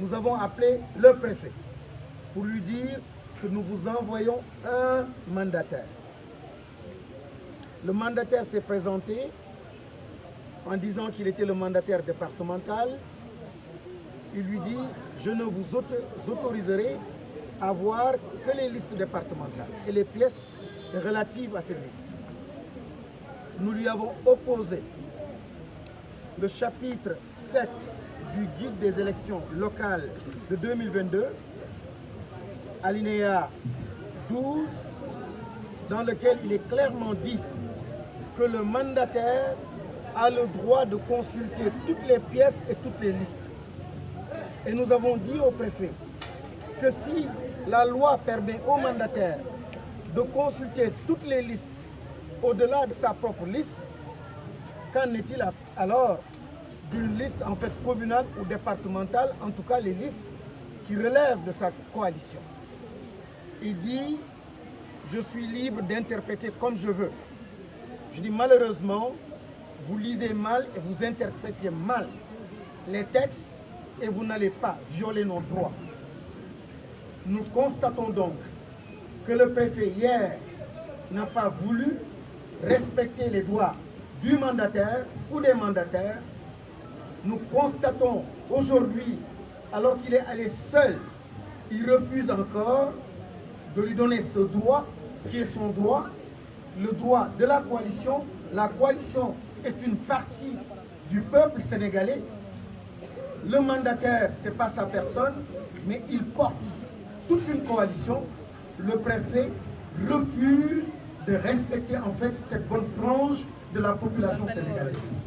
nous avons appelé le préfet pour lui dire que nous vous envoyons un mandataire. Le mandataire s'est présenté en disant qu'il était le mandataire départemental. Il lui dit « Je ne vous autoriserai à voir que les listes départementales et les pièces relatives à ces listes. » Nous lui avons opposé le chapitre 7 du guide des élections locales de 2022, alinéa 12, dans lequel il est clairement dit que le mandataire a le droit de consulter toutes les pièces et toutes les listes. Et nous avons dit au préfet que si la loi permet au mandataire de consulter toutes les listes au-delà de sa propre liste, qu'en est-il alors d'une liste en fait communale ou départementale, en tout cas les listes qui relèvent de sa coalition? Il dit « Je suis libre d'interpréter comme je veux ». Je dis malheureusement, vous lisez mal et vous interprétez mal les textes et vous n'allez pas violer nos droits. Nous constatons donc que le préfet hier n'a pas voulu respecter les droits du mandataire ou des mandataires. Nous constatons aujourd'hui, alors qu'il est allé seul, il refuse encore de lui donner ce droit qui est son droit, le droit de la coalition. La coalition est une partie du peuple sénégalais. Le mandataire, ce n'est pas sa personne, mais il porte toute une coalition. Le préfet refuse de respecter en fait cette bonne frange de la population sénégalaise.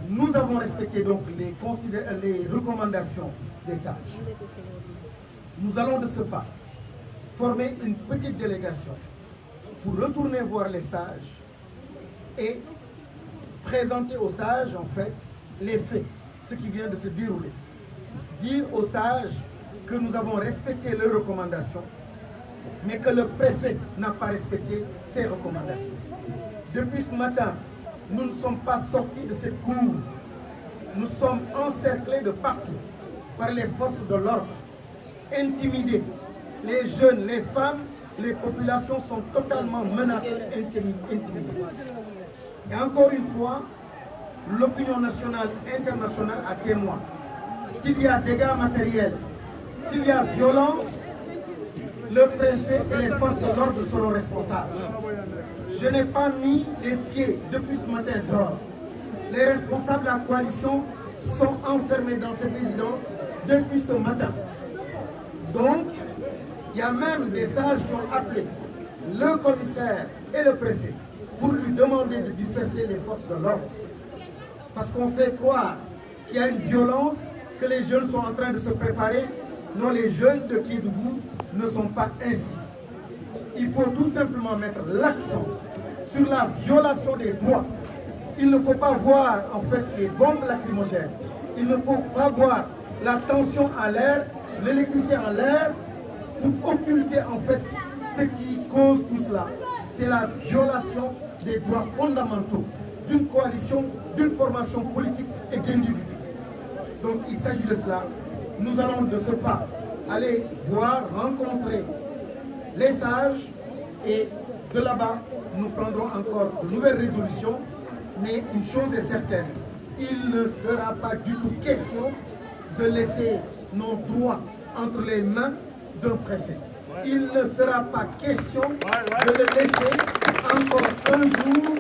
Nous avons respecté donc les recommandations des sages. Nous allons de ce pas former une petite délégation pour retourner voir les sages et présenter aux sages en fait les faits, ce qui vient de se dérouler. Dire aux sages que nous avons respecté leurs recommandations, mais que le préfet n'a pas respecté ses recommandations. Depuis ce matin, nous ne sommes pas sortis de cette cour. Nous sommes encerclés de partout par les forces de l'ordre, intimidés. Les jeunes, les femmes, les populations sont totalement menacées, intimidées. Et encore une fois, l'opinion nationale et internationale a témoin. S'il y a dégâts matériels, s'il y a violence, le préfet et les forces de l'ordre seront responsables. Je n'ai pas mis les pieds depuis ce matin dehors. Les responsables de la coalition sont enfermés dans cette résidence depuis ce matin. Donc, il y a même des sages qui ont appelé le commissaire et le préfet pour lui demander de disperser les forces de l'ordre. Parce qu'on fait croire qu'il y a une violence, que les jeunes sont en train de se préparer. Non, les jeunes de Kédougou ne sont pas ainsi. Il faut tout simplement mettre l'accent sur la violation des droits. Il ne faut pas voir en fait les bombes lacrymogènes. Il ne faut pas voir la tension à l'air, l'électricité en l'air, pour occulter en fait ce qui cause tout cela. C'est la violation des droits fondamentaux d'une coalition, d'une formation politique et d'individus. Donc il s'agit de cela. Nous allons de ce pas aller voir, rencontrer les sages et de là-bas, nous prendrons encore de nouvelles résolutions. Mais une chose est certaine, il ne sera pas du tout question de laisser nos droits entre les mains d'un préfet. Il ne sera pas question de le laisser encore un jour,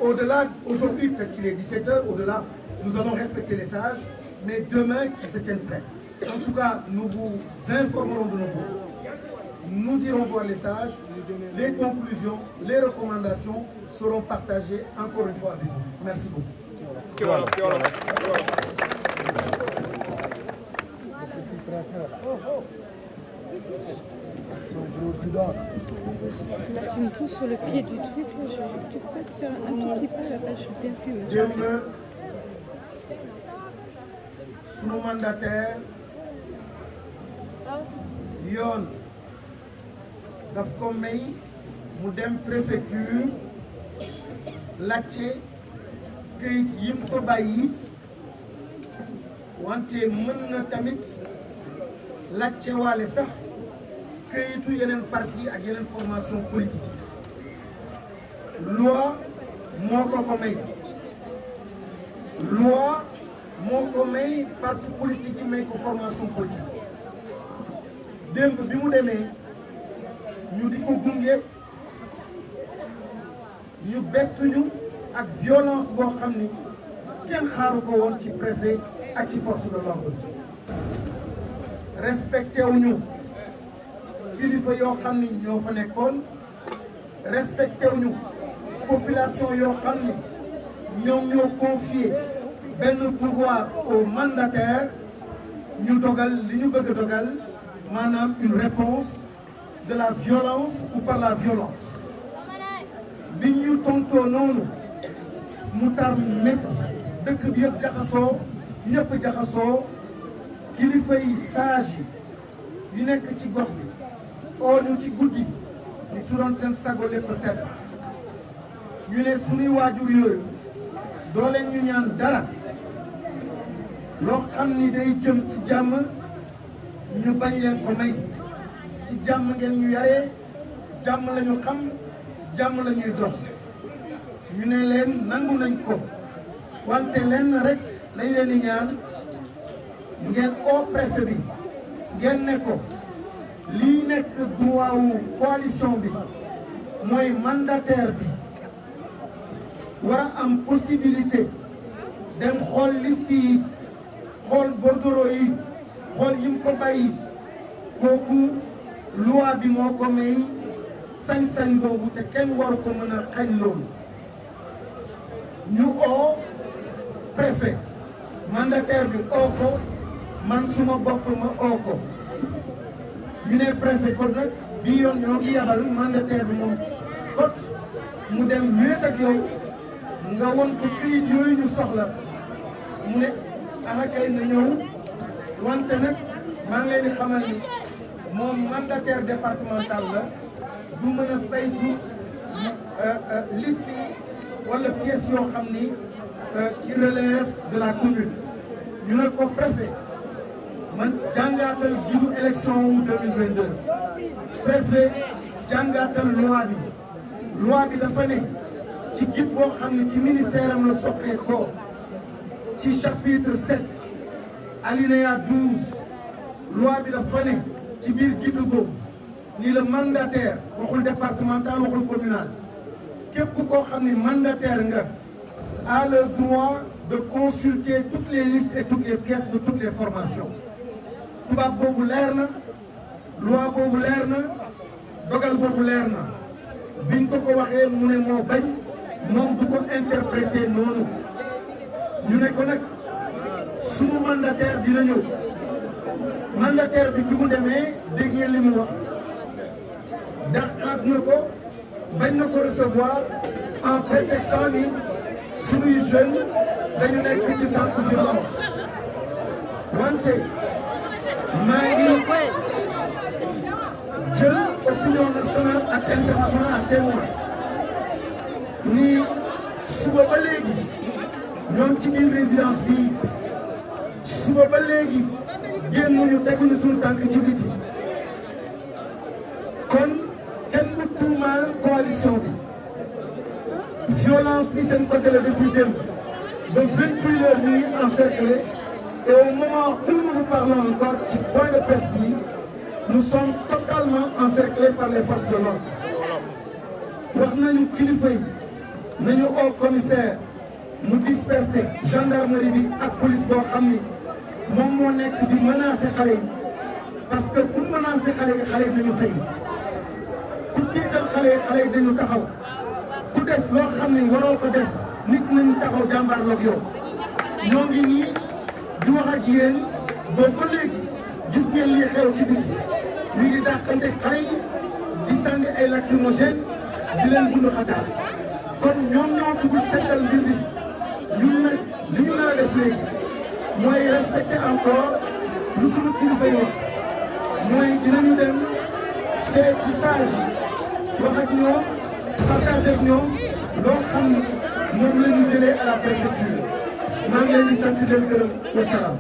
au-delà, aujourd'hui peut-être qu'il est 17h, au-delà, nous allons respecter les sages, mais demain qu'ils se tiennent prêts. En tout cas, nous vous informerons de nouveau. Nous irons voir les sages, les conclusions, les recommandations seront partagées encore une fois avec vous. Merci beaucoup. Parce que là, tu me pousses sur le pied du truc. Tu peux te faire un tout petit peu là-bas, je ne tiens plus. Sous mandataire, Yon, daf ko may mu dem préfecture laajte këyit yi mu fa bàyyi wante mën na tamit laajte waale sax këyitu yeneen parti ak yeneen formation politique loi moo ko may loi moo ko may parti politique yi may ko formation politique démb bi mu demee ñu di ko gunge ñu bettuñu ak violence boo xam ni kenn xaaru ko woon ci préfet ak ci force de l'ordre respecté wuñu kilifa yoo xam ni ñoo fa nekkoon respecté wuñu population yoo xam ni ñoom ñoo confié benn pouvoir au mandataire ñu dogal li ñu bëgg a dogal maanaam une réponse de la violence ou par la violence bi ñu tontoo noonu mu tar métti dëkk bi yëpp jaxasoo ñëpp jaxasoo kilifa yi sage yi nekk ci gox bi oo ñu ci guddi ni su doon seen sago lépp set ñu ne suñuy waajur yooyu doo leen ñu ñaan dara loo xam ni day jëm ci jàmm ñu bañ leen ko may ci jàmm ngeen ñu yaree jàmm la ñu xam jàmm la ñuy dox ñu ne leen nangu nañ ko wante leen rek lañ leen di ñaan ngeen au préfet bi ngeen ne ko lii nekk droit wu coalition bi mooy mandataire bi war a am possibilité dem xool liste yi xool bordereau yi xool yim ko bàyyi kooku loi bi moo ko may sañ-sañ boobu te kenn waru ko mën a xañ loolu ñu oo préfet mandataire bi oo ko man suma bopp ma oo ko ñu ne préfet kon nag bi yoon ñoo ngi yabal mandataire bi moom kot mu dem wéet ak yow nga won ko këyit yooyu ñu soxla mu ne aha kay na ñëw wante nag maa ngi leen di xamal ni moom mandataire départemental la du mën a saytu liste wala pièces yoo xam ni qui relève de la commune ñu ne ko préfet man jàngaatal jiitu élection wu 2022 préfet jàngaatal loi bi dafa ne ci guide boo xam ne ci ministère am la soqee ko ci chapitre 7 alinéa 12 loi bi dafa ne ci biir guide boobu ni le mandataire waxul départemental waxul communal képp koo xam ne mandataire nga a le droit de consulter toutes les listes et toutes les pièces de toutes les formations tubaab boobu leer na loi boobu leer na dogal boobu leer na biñ ko waxee mu ne moo bañ moom du ko interpréter noonu ñu ne ko nag sunu mandataire dina ñëw mandataire bi mu demee dégg ngeen li mu wax dàqaat na ko bañ na ko recevoir en prétextant ni sunuy jeune dañu nekk ci tànku violence wante maa ngi jël opinion nationale ak internationale à témoin ni suba ba léegi ñoom ci biir résidence bi suba ba léegi génnuñu teguñu suñu tànk ci biti kon kenn du tuumaal coalition bi violence bi seen côté la depuis démb ba 28 heures ñu ngi encerclé et au moment où nous vous parlons encore ci point de presse bi nous sommes totalement encerclés par les forces de l'ordre wax nañu kilifa yi nañu au commissaire mu disperser gendarmerie bi ak police boo xam ni moom moo nekk di menacer xale yi parce que ku menacer xale yi dañu fay ku tiital xale yi dañu taxaw ku def loo xam ni waroo ko def nit nañu taxaw jàmbaarloog yow ñoo ngi nii di wax ak yéen boobu ba léegi gis ngeen lii xew ci biti ñu ngi dàqante xale yi di sànni ay lacrymogène di leen dund xataal kon ñoom ñoo bëgg seetal mbir bi ñun nag li ñu nar a def léegi mooy respecter encore lu suñu kilifa yi wax mooy dinañu dem seet ci sage yi wax ak ñoom partager ak ñoom loo xam ni moom la ñu jëlee à la préfecture maa ngi leen di sant leen gërëm wa salaam